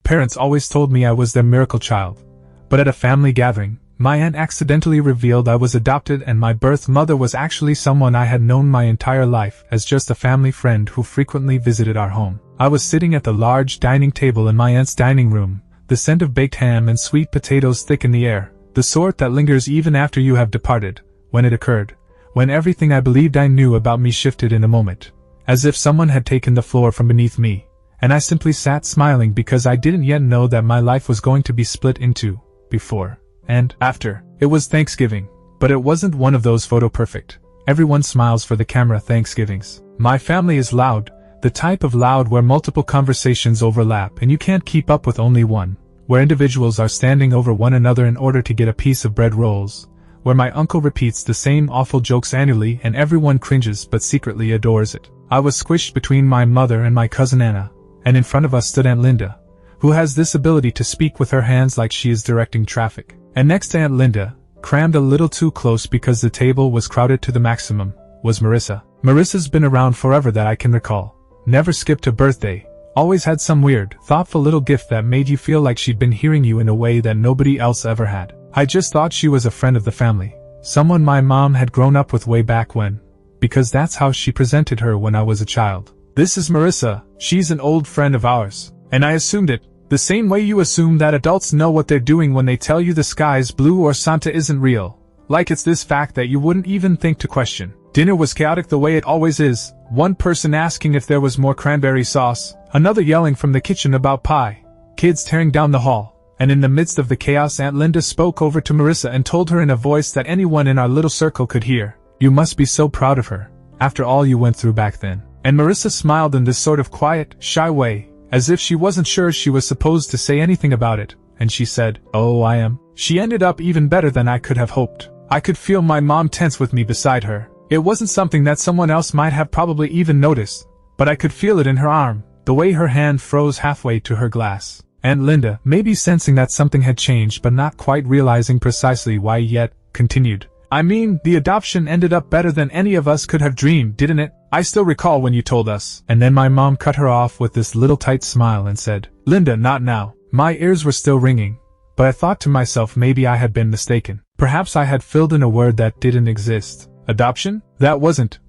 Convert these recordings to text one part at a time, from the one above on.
parents always told me I was their miracle child. But at a family gathering, my aunt accidentally revealed I was adopted and my birth mother was actually someone I had known my entire life as just a family friend who frequently visited our home. I was sitting at the large dining table in my aunt's dining room, the scent of baked ham and sweet potatoes thick in the air, the sort that lingers even after you have departed, when it occurred, when everything I believed I knew about me shifted in a moment, as if someone had taken the floor from beneath me, and I simply sat smiling because I didn't yet know that my life was going to be split into, before and after. It was Thanksgiving, but it wasn't one of those photo-perfect, everyone smiles for the camera Thanksgivings. My family is loud, the type of loud where multiple conversations overlap and you can't keep up with only one, where individuals are standing over one another in order to get a piece of bread rolls, where my uncle repeats the same awful jokes annually and everyone cringes but secretly adores it. I was squished between my mother and my cousin Anna, and in front of us stood Aunt Linda, who has this ability to speak with her hands like she is directing traffic. And next to Aunt Linda, crammed a little too close because the table was crowded to the maximum, was Marissa. Marissa's been around forever that I can recall. Never skipped a birthday, always had some weird, thoughtful little gift that made you feel like she'd been hearing you in a way that nobody else ever had. I just thought she was a friend of the family, someone my mom had grown up with way back when, because that's how she presented her when I was a child. This is Marissa, she's an old friend of ours. And I assumed it, the same way you assume that adults know what they're doing when they tell you the sky's blue or Santa isn't real. Like it's this fact that you wouldn't even think to question. Dinner was chaotic the way it always is, one person asking if there was more cranberry sauce, another yelling from the kitchen about pie, kids tearing down the hall, and in the midst of the chaos Aunt Linda spoke over to Marissa and told her in a voice that anyone in our little circle could hear, "You must be so proud of her, after all you went through back then." And Marissa smiled in this sort of quiet, shy way, as if she wasn't sure she was supposed to say anything about it, and she said, "Oh, I am." She ended up even better than I could have hoped. I could feel my mom tense with me beside her. It wasn't something that someone else might have probably even noticed, but I could feel it in her arm, the way her hand froze halfway to her glass. Aunt Linda, maybe sensing that something had changed but not quite realizing precisely why yet, continued, "I mean, the adoption ended up better than any of us could have dreamed, didn't it? I still recall when you told us." And then my mom cut her off with this little tight smile and said, "Linda, not now." My ears were still ringing, but I thought to myself maybe I had been mistaken. Perhaps I had filled in a word that didn't exist. Adoption? That wasn't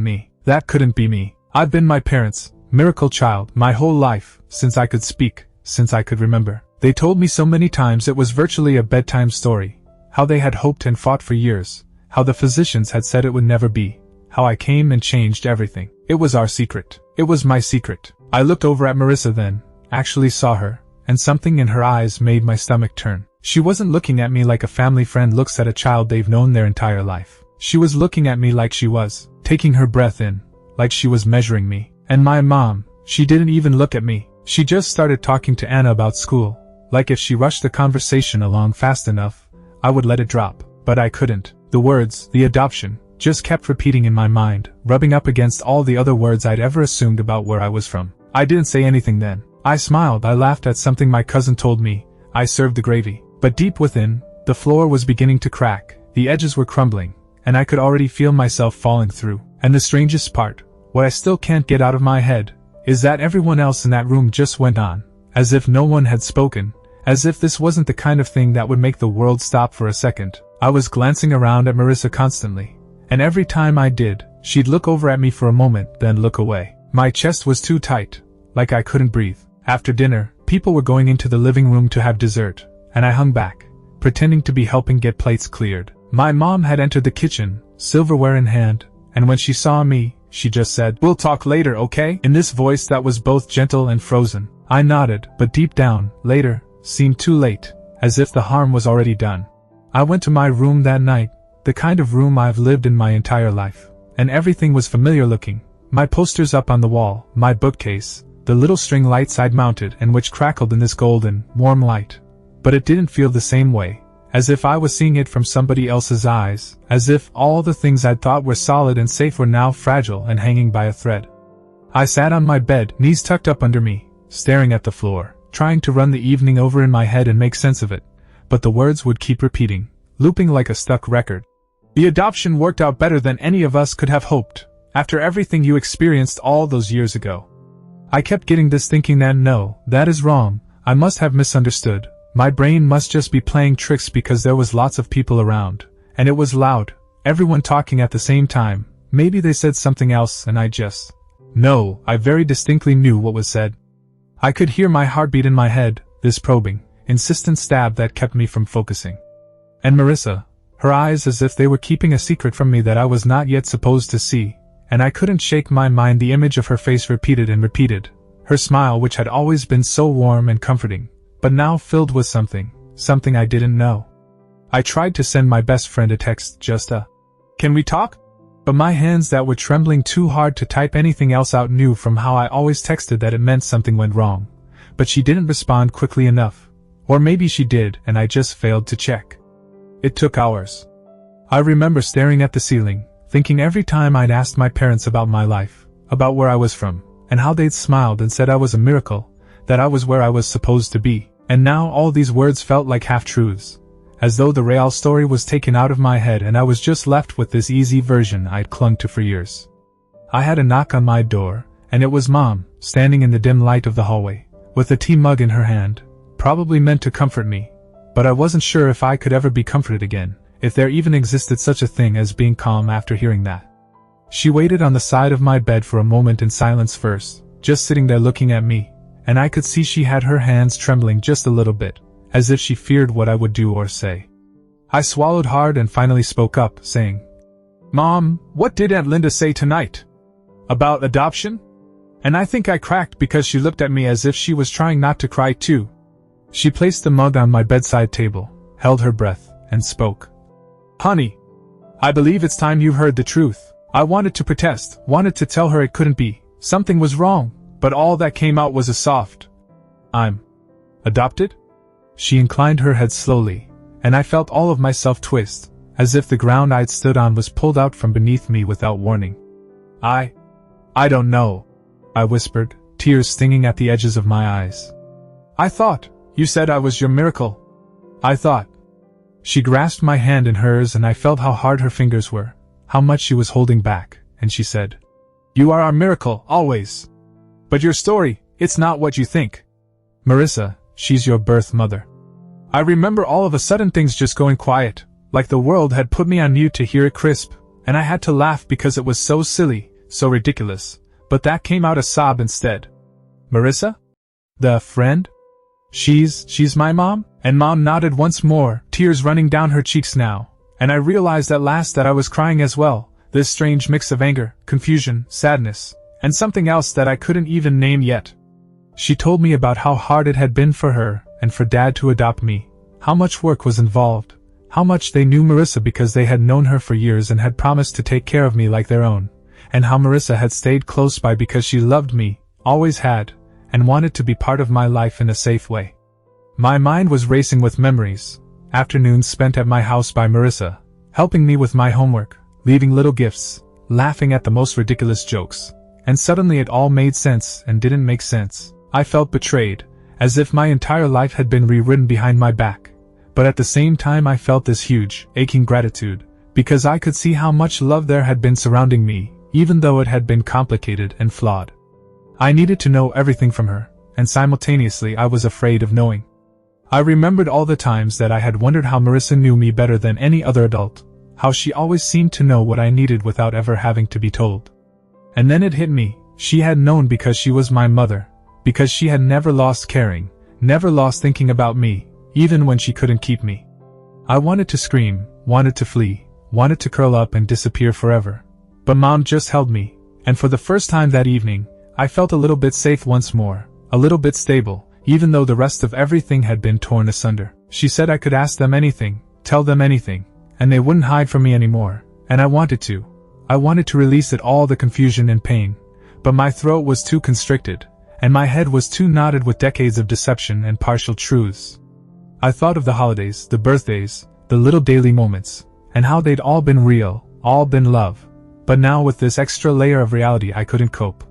me. That couldn't be me. I've been my parents' miracle child my whole life, since I could speak, since I could remember. They told me so many times it was virtually a bedtime story. How they had hoped and fought for years, how the physicians had said it would never be, how I came and changed everything. It was our secret. It was my secret. I looked over at Marissa then, actually saw her, and something in her eyes made my stomach turn. She wasn't looking at me like a family friend looks at a child they've known their entire life. She was looking at me like she was, taking her breath in, like she was measuring me. And my mom, she didn't even look at me. She just started talking to Anna about school, like if she rushed the conversation along fast enough, I would let it drop. But I couldn't. The words, the adoption, just kept repeating in my mind, rubbing up against all the other words I'd ever assumed about where I was from. I didn't say anything then. I smiled, I laughed at something my cousin told me. I served the gravy. But deep within, the floor was beginning to crack, the edges were crumbling, and I could already feel myself falling through. And the strangest part, what I still can't get out of my head, is that everyone else in that room just went on, as if no one had spoken, as if this wasn't the kind of thing that would make the world stop for a second. I was glancing around at Marissa constantly, and every time I did, she'd look over at me for a moment, then look away. My chest was too tight, like I couldn't breathe. After dinner, people were going into the living room to have dessert, and I hung back, pretending to be helping get plates cleared. My mom had entered the kitchen, silverware in hand, and when she saw me, she just said, "We'll talk later, okay?" in this voice that was both gentle and frozen. I nodded, but deep down, later, seemed too late, as if the harm was already done. I went to my room that night, the kind of room I've lived in my entire life, and everything was familiar looking. My posters up on the wall, my bookcase, the little string lights I'd mounted and which crackled in this golden, warm light. But it didn't feel the same way, as if I was seeing it from somebody else's eyes, as if all the things I'd thought were solid and safe were now fragile and hanging by a thread. I sat on my bed, knees tucked up under me, staring at the floor, trying to run the evening over in my head and make sense of it, but the words would keep repeating, looping like a stuck record. The adoption worked out better than any of us could have hoped, after everything you experienced all those years ago. I kept getting this thinking that no, that is wrong, I must have misunderstood. My brain must just be playing tricks because there was lots of people around, and it was loud, everyone talking at the same time. Maybe they said something else and I just... No, I very distinctly knew what was said. I could hear my heartbeat in my head, this probing, insistent stab that kept me from focusing. And Marissa, her eyes as if they were keeping a secret from me that I was not yet supposed to see, and I couldn't shake my mind. The image of her face repeated and repeated, her smile which had always been so warm and comforting, but now filled with something I didn't know. I tried to send my best friend a text, just a, "Can we talk?" But my hands that were trembling too hard to type anything else out knew from how I always texted that it meant something went wrong. But she didn't respond quickly enough. Or maybe she did and I just failed to check. It took hours. I remember staring at the ceiling, thinking every time I'd asked my parents about my life, about where I was from, and how they'd smiled and said I was a miracle, that I was where I was supposed to be, and now all these words felt like half-truths, as though the real story was taken out of my head and I was just left with this easy version I'd clung to for years. I had a knock on my door, and it was Mom, standing in the dim light of the hallway, with a tea mug in her hand, probably meant to comfort me, but I wasn't sure if I could ever be comforted again, if there even existed such a thing as being calm after hearing that. She waited on the side of my bed for a moment in silence first, just sitting there looking at me, and I could see she had her hands trembling just a little bit, as if she feared what I would do or say. I swallowed hard and finally spoke up, saying, "Mom, what did Aunt Linda say tonight? About adoption?" And I think I cracked because she looked at me as if she was trying not to cry too. She placed the mug on my bedside table, held her breath, and spoke. "Honey, I believe it's time you heard the truth. I wanted to protest, wanted to tell her it couldn't be, something was wrong, but all that came out was a soft, I'm adopted?" She inclined her head slowly, and I felt all of myself twist, as if the ground I'd stood on was pulled out from beneath me without warning. I don't know," I whispered, tears stinging at the edges of my eyes. "I thought, you said I was your miracle. I thought." She grasped my hand in hers and I felt how hard her fingers were, how much she was holding back, and she said, "You are our miracle, always. But your story, it's not what you think. Marissa, she's your birth mother." I remember all of a sudden things just going quiet, like the world had put me on mute to hear it crisp, and I had to laugh because it was so silly, so ridiculous, but that came out a sob instead. "Marissa? The friend? She's my mom?" And Mom nodded once more, tears running down her cheeks now, and I realized at last that I was crying as well, this strange mix of anger, confusion, sadness, and something else that I couldn't even name yet. She told me about how hard it had been for her, and for Dad to adopt me, how much work was involved, how much they knew Marissa because they had known her for years and had promised to take care of me like their own, and how Marissa had stayed close by because she loved me, always had, and wanted to be part of my life in a safe way. My mind was racing with memories, afternoons spent at my house by Marissa, helping me with my homework, leaving little gifts, laughing at the most ridiculous jokes, and suddenly it all made sense and didn't make sense. I felt betrayed, as if my entire life had been rewritten behind my back, but at the same time I felt this huge, aching gratitude, because I could see how much love there had been surrounding me, even though it had been complicated and flawed. I needed to know everything from her, and simultaneously I was afraid of knowing. I remembered all the times that I had wondered how Marissa knew me better than any other adult, how she always seemed to know what I needed without ever having to be told. And then it hit me, she had known because she was my mother, because she had never lost caring, never lost thinking about me, even when she couldn't keep me. I wanted to scream, wanted to flee, wanted to curl up and disappear forever. But Mom just held me, and for the first time that evening, I felt a little bit safe once more, a little bit stable, even though the rest of everything had been torn asunder. She said I could ask them anything, tell them anything, and they wouldn't hide from me anymore, and I wanted to. I wanted to release it all, the confusion and pain, but my throat was too constricted, and my head was too knotted with decades of deception and partial truths. I thought of the holidays, the birthdays, the little daily moments, and how they'd all been real, all been love, but now with this extra layer of reality I couldn't cope.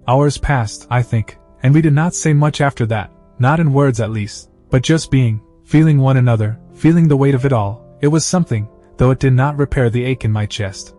Hours passed, I think, and we did not say much after that, not in words at least, but just being, feeling one another, feeling the weight of it all. It was something, though it did not repair the ache in my chest.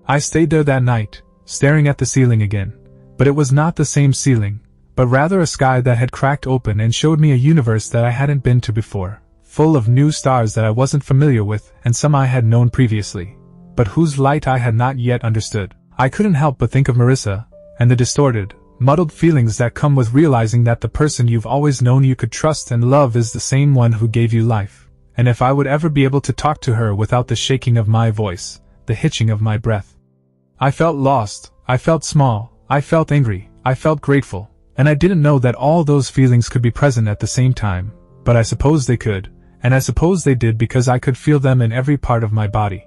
I stayed there that night, staring at the ceiling again, but it was not the same ceiling, but rather a sky that had cracked open and showed me a universe that I hadn't been to before, full of new stars that I wasn't familiar with and some I had known previously, but whose light I had not yet understood. I couldn't help but think of Marissa, and the distorted, muddled feelings that come with realizing that the person you've always known you could trust and love is the same one who gave you life, and if I would ever be able to talk to her without the shaking of my voice, the hitching of my breath. I felt lost, I felt small, I felt angry, I felt grateful, and I didn't know that all those feelings could be present at the same time, but I suppose they could, and I suppose they did because I could feel them in every part of my body.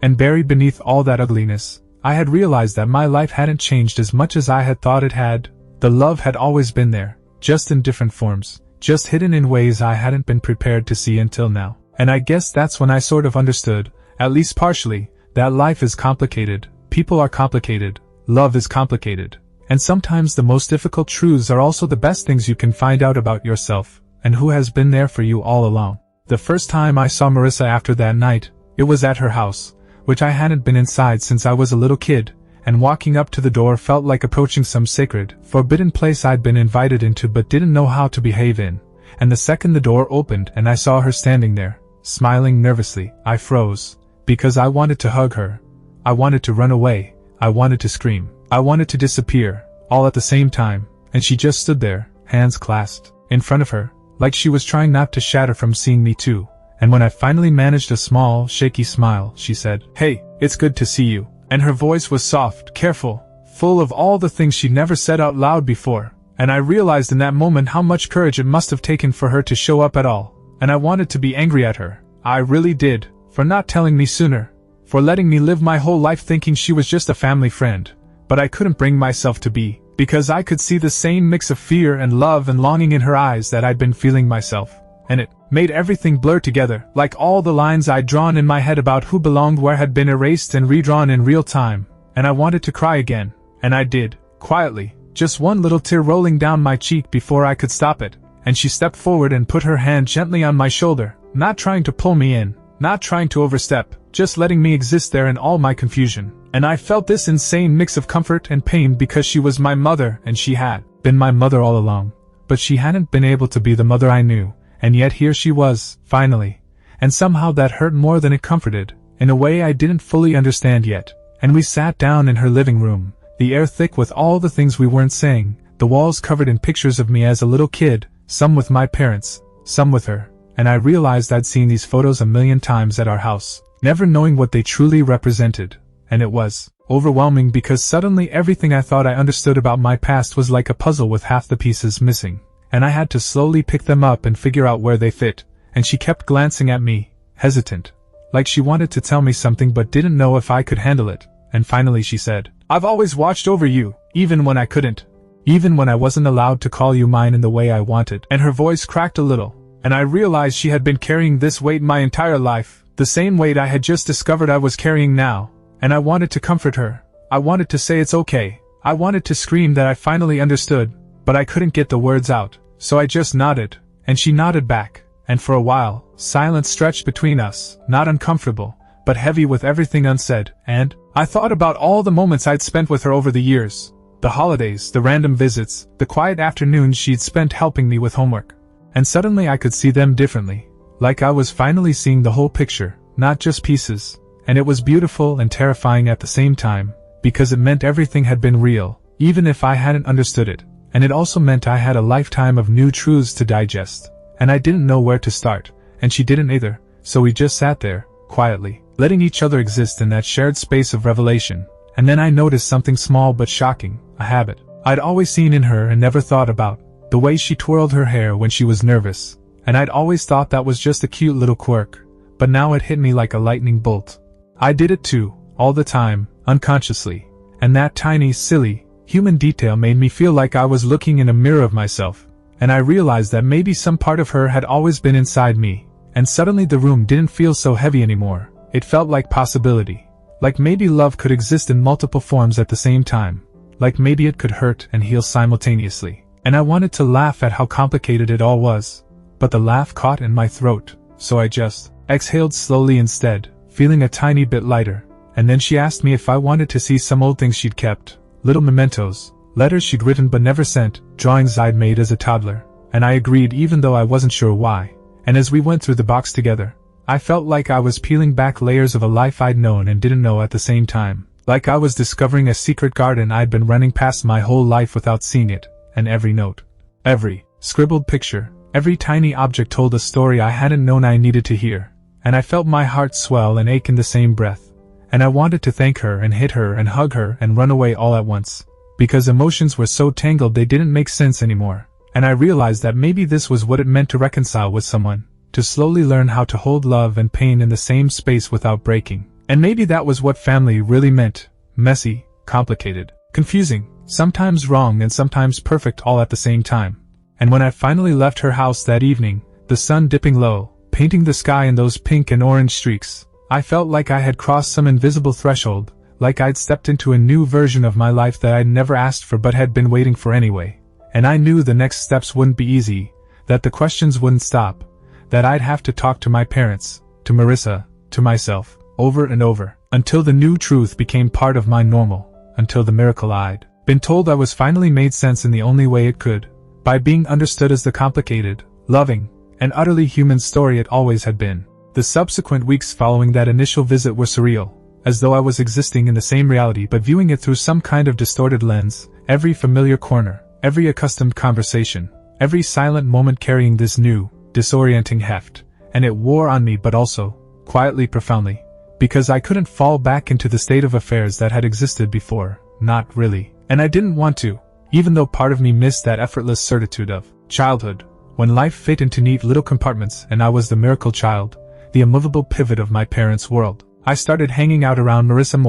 And buried beneath all that ugliness, I had realized that my life hadn't changed as much as I had thought it had. The love had always been there, just in different forms, just hidden in ways I hadn't been prepared to see until now. And I guess that's when I sort of understood, at least partially, that life is complicated, people are complicated, love is complicated, and sometimes the most difficult truths are also the best things you can find out about yourself, and who has been there for you all along. The first time I saw Marissa after that night, it was at her house, which I hadn't been inside since I was a little kid, and walking up to the door felt like approaching some sacred, forbidden place I'd been invited into but didn't know how to behave in, and the second the door opened and I saw her standing there, smiling nervously, I froze, because I wanted to hug her. I wanted to run away, I wanted to scream, I wanted to disappear, all at the same time, and she just stood there, hands clasped, in front of her, like she was trying not to shatter from seeing me too. And when I finally managed a small, shaky smile, she said, "Hey, it's good to see you." And her voice was soft, careful, full of all the things she'd never said out loud before, and I realized in that moment how much courage it must have taken for her to show up at all, and I wanted to be angry at her. I really did, for not telling me sooner, for letting me live my whole life thinking she was just a family friend, but I couldn't bring myself to be, because I could see the same mix of fear and love and longing in her eyes that I'd been feeling myself, and it made everything blur together, like all the lines I'd drawn in my head about who belonged where had been erased and redrawn in real time, and I wanted to cry again, and I did, quietly, just one little tear rolling down my cheek before I could stop it, and she stepped forward and put her hand gently on my shoulder, not trying to pull me in, not trying to overstep, just letting me exist there in all my confusion, and I felt this insane mix of comfort and pain because she was my mother and she had been my mother all along, but she hadn't been able to be the mother I knew. And yet here she was, finally, and somehow that hurt more than it comforted, in a way I didn't fully understand yet, and we sat down in her living room, the air thick with all the things we weren't saying, the walls covered in pictures of me as a little kid, some with my parents, some with her, and I realized I'd seen these photos a million times at our house, never knowing what they truly represented, and it was overwhelming because suddenly everything I thought I understood about my past was like a puzzle with half the pieces missing. And I had to slowly pick them up and figure out where they fit, and she kept glancing at me, hesitant, like she wanted to tell me something but didn't know if I could handle it, and finally she said, "I've always watched over you, even when I couldn't, even when I wasn't allowed to call you mine in the way I wanted," and her voice cracked a little, and I realized she had been carrying this weight my entire life, the same weight I had just discovered I was carrying now, and I wanted to comfort her, I wanted to say it's okay, I wanted to scream that I finally understood, but I couldn't get the words out, so I just nodded, and she nodded back, and for a while, silence stretched between us, not uncomfortable, but heavy with everything unsaid, and I thought about all the moments I'd spent with her over the years, the holidays, the random visits, the quiet afternoons she'd spent helping me with homework, and suddenly I could see them differently, like I was finally seeing the whole picture, not just pieces, and it was beautiful and terrifying at the same time, because it meant everything had been real, even if I hadn't understood it. And it also meant I had a lifetime of new truths to digest, and I didn't know where to start, and she didn't either, so we just sat there, quietly, letting each other exist in that shared space of revelation, and then I noticed something small but shocking, a habit I'd always seen in her and never thought about, the way she twirled her hair when she was nervous, and I'd always thought that was just a cute little quirk, but now it hit me like a lightning bolt. I did it too, all the time, unconsciously, and that tiny, silly, human detail made me feel like I was looking in a mirror of myself, and I realized that maybe some part of her had always been inside me, and suddenly the room didn't feel so heavy anymore, it felt like possibility, like maybe love could exist in multiple forms at the same time, like maybe it could hurt and heal simultaneously, and I wanted to laugh at how complicated it all was, but the laugh caught in my throat, so I just exhaled slowly instead, feeling a tiny bit lighter, and then she asked me if I wanted to see some old things she'd kept, little mementos, letters she'd written but never sent, drawings I'd made as a toddler, and I agreed even though I wasn't sure why. And as we went through the box together, I felt like I was peeling back layers of a life I'd known and didn't know at the same time. Like I was discovering a secret garden I'd been running past my whole life without seeing it, and every note, every scribbled picture, every tiny object told a story I hadn't known I needed to hear, and I felt my heart swell and ache in the same breath, and I wanted to thank her and hit her and hug her and run away all at once, because emotions were so tangled they didn't make sense anymore, and I realized that maybe this was what it meant to reconcile with someone, to slowly learn how to hold love and pain in the same space without breaking. And maybe that was what family really meant: messy, complicated, confusing, sometimes wrong and sometimes perfect all at the same time. And when I finally left her house that evening, the sun dipping low, painting the sky in those pink and orange streaks, I felt like I had crossed some invisible threshold, like I'd stepped into a new version of my life that I'd never asked for but had been waiting for anyway. And I knew the next steps wouldn't be easy, that the questions wouldn't stop, that I'd have to talk to my parents, to Marissa, to myself, over and over, until the new truth became part of my normal, until the miracle I'd been told I was finally made sense in the only way it could, by being understood as the complicated, loving, and utterly human story it always had been. The subsequent weeks following that initial visit were surreal, as though I was existing in the same reality but viewing it through some kind of distorted lens, every familiar corner, every accustomed conversation, every silent moment carrying this new, disorienting heft, and it wore on me but also, quietly profoundly, because I couldn't fall back into the state of affairs that had existed before, not really, and I didn't want to, even though part of me missed that effortless certitude of childhood, when life fit into neat little compartments and I was the miracle child, the immovable pivot of my parents' world. I started hanging out around Marissa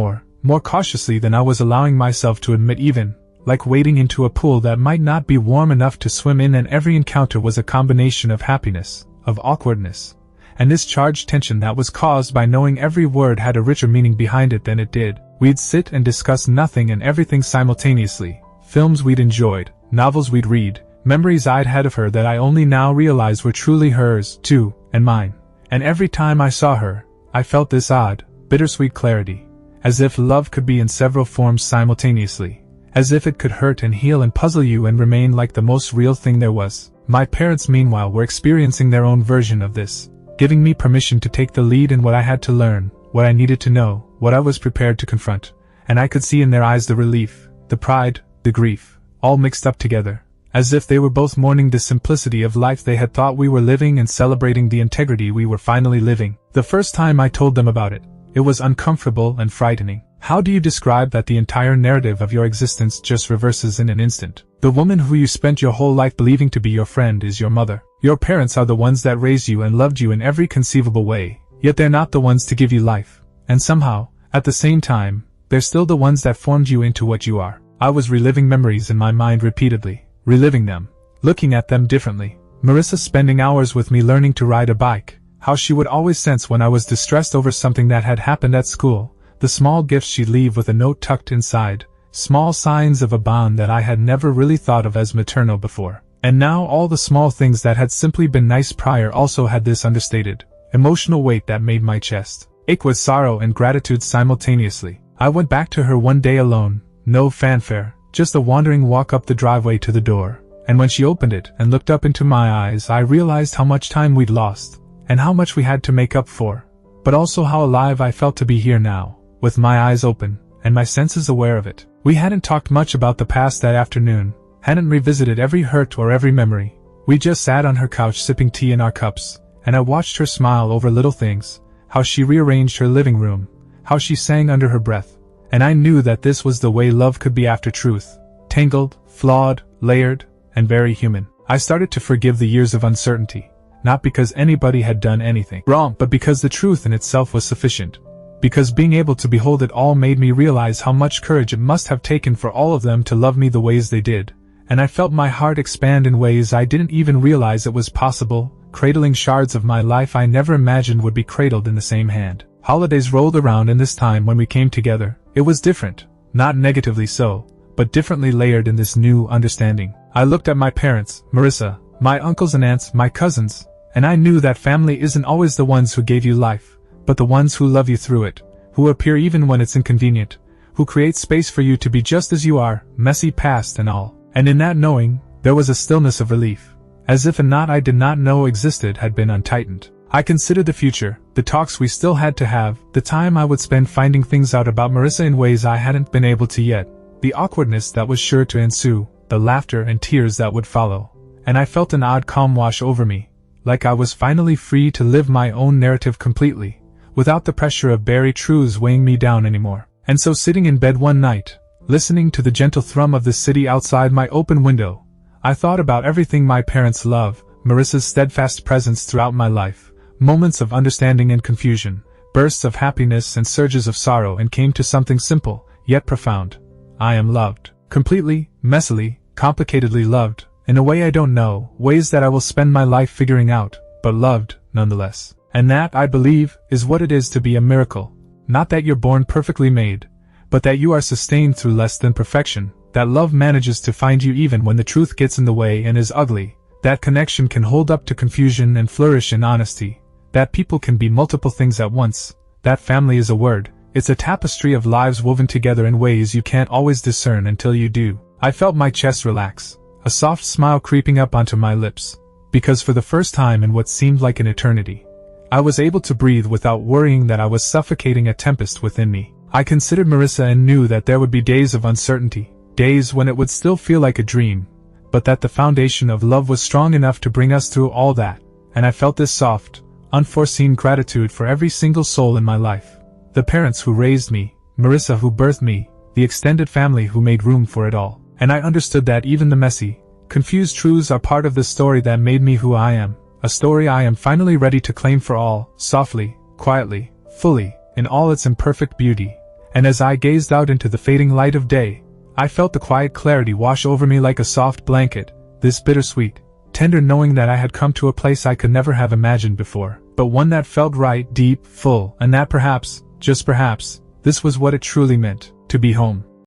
more cautiously than I was allowing myself to admit, even, like wading into a pool that might not be warm enough to swim in, and every encounter was a combination of happiness, of awkwardness, and this charged tension that was caused by knowing every word had a richer meaning behind it than it did. We'd sit and discuss nothing and everything simultaneously, films we'd enjoyed, novels we'd read, memories I'd had of her that I only now realized were truly hers, too, and mine. And every time I saw her, I felt this odd, bittersweet clarity, as if love could be in several forms simultaneously, as if it could hurt and heal and puzzle you and remain like the most real thing there was. My parents, meanwhile, were experiencing their own version of this, giving me permission to take the lead in what I had to learn, what I needed to know, what I was prepared to confront, and I could see in their eyes the relief, the pride, the grief, all mixed up together, as if they were both mourning the simplicity of life they had thought we were living and celebrating the integrity we were finally living. The first time I told them about it, it was uncomfortable and frightening. How do you describe that the entire narrative of your existence just reverses in an instant? The woman who you spent your whole life believing to be your friend is your mother. Your parents are the ones that raised you and loved you in every conceivable way, yet they're not the ones to give you life. And somehow, at the same time, they're still the ones that formed you into what you are. I was reliving memories in my mind repeatedly, reliving them, looking at them differently. Marissa spending hours with me learning to ride a bike, how she would always sense when I was distressed over something that had happened at school, the small gifts she'd leave with a note tucked inside, small signs of a bond that I had never really thought of as maternal before. And now all the small things that had simply been nice prior also had this understated, emotional weight that made my chest ache with sorrow and gratitude simultaneously. I went back to her one day alone, no fanfare, just a wandering walk up the driveway to the door, and when she opened it and looked up into my eyes, I realized how much time we'd lost, and how much we had to make up for, but also how alive I felt to be here now, with my eyes open, and my senses aware of it. We hadn't talked much about the past that afternoon, hadn't revisited every hurt or every memory. We just sat on her couch sipping tea in our cups, and I watched her smile over little things, how she rearranged her living room, how she sang under her breath, and I knew that this was the way love could be after truth, tangled, flawed, layered, and very human. I started to forgive the years of uncertainty, not because anybody had done anything wrong, but because the truth in itself was sufficient. Because being able to behold it all made me realize how much courage it must have taken for all of them to love me the ways they did, and I felt my heart expand in ways I didn't even realize it was possible, cradling shards of my life I never imagined would be cradled in the same hand. Holidays rolled around, and this time when we came together, it was different, not negatively so, but differently layered in this new understanding. I looked at my parents, Marissa, my uncles and aunts, my cousins, and I knew that family isn't always the ones who gave you life, but the ones who love you through it, who appear even when it's inconvenient, who creates space for you to be just as you are, messy past and all. And in that knowing, there was a stillness of relief, as if a knot I did not know existed had been untightened. I considered the future, the talks we still had to have, the time I would spend finding things out about Marissa in ways I hadn't been able to yet, the awkwardness that was sure to ensue, the laughter and tears that would follow. And I felt an odd calm wash over me, like I was finally free to live my own narrative completely, without the pressure of buried truths weighing me down anymore. And so sitting in bed one night, listening to the gentle thrum of the city outside my open window, I thought about everything my parents love, Marissa's steadfast presence throughout my life, moments of understanding and confusion, bursts of happiness and surges of sorrow, and came to something simple, yet profound. I am loved. Completely, messily, complicatedly loved, in a way I don't know, ways that I will spend my life figuring out, but loved, nonetheless. And that, I believe, is what it is to be a miracle. Not that you're born perfectly made, but that you are sustained through less than perfection, that love manages to find you even when the truth gets in the way and is ugly, that connection can hold up to confusion and flourish in honesty, that people can be multiple things at once, that family is a word, it's a tapestry of lives woven together in ways you can't always discern until you do. I felt my chest relax, a soft smile creeping up onto my lips, because for the first time in what seemed like an eternity, I was able to breathe without worrying that I was suffocating a tempest within me. I considered Marissa and knew that there would be days of uncertainty, days when it would still feel like a dream, but that the foundation of love was strong enough to bring us through all that, and I felt this soft, unforeseen gratitude for every single soul in my life. The parents who raised me, Marissa who birthed me, the extended family who made room for it all. And I understood that even the messy, confused truths are part of the story that made me who I am, a story I am finally ready to claim for all, softly, quietly, fully, in all its imperfect beauty. And as I gazed out into the fading light of day, I felt the quiet clarity wash over me like a soft blanket, this bittersweet, tender knowing that I had come to a place I could never have imagined before, but one that felt right, deep, full, and that perhaps, just perhaps, this was what it truly meant, to be home.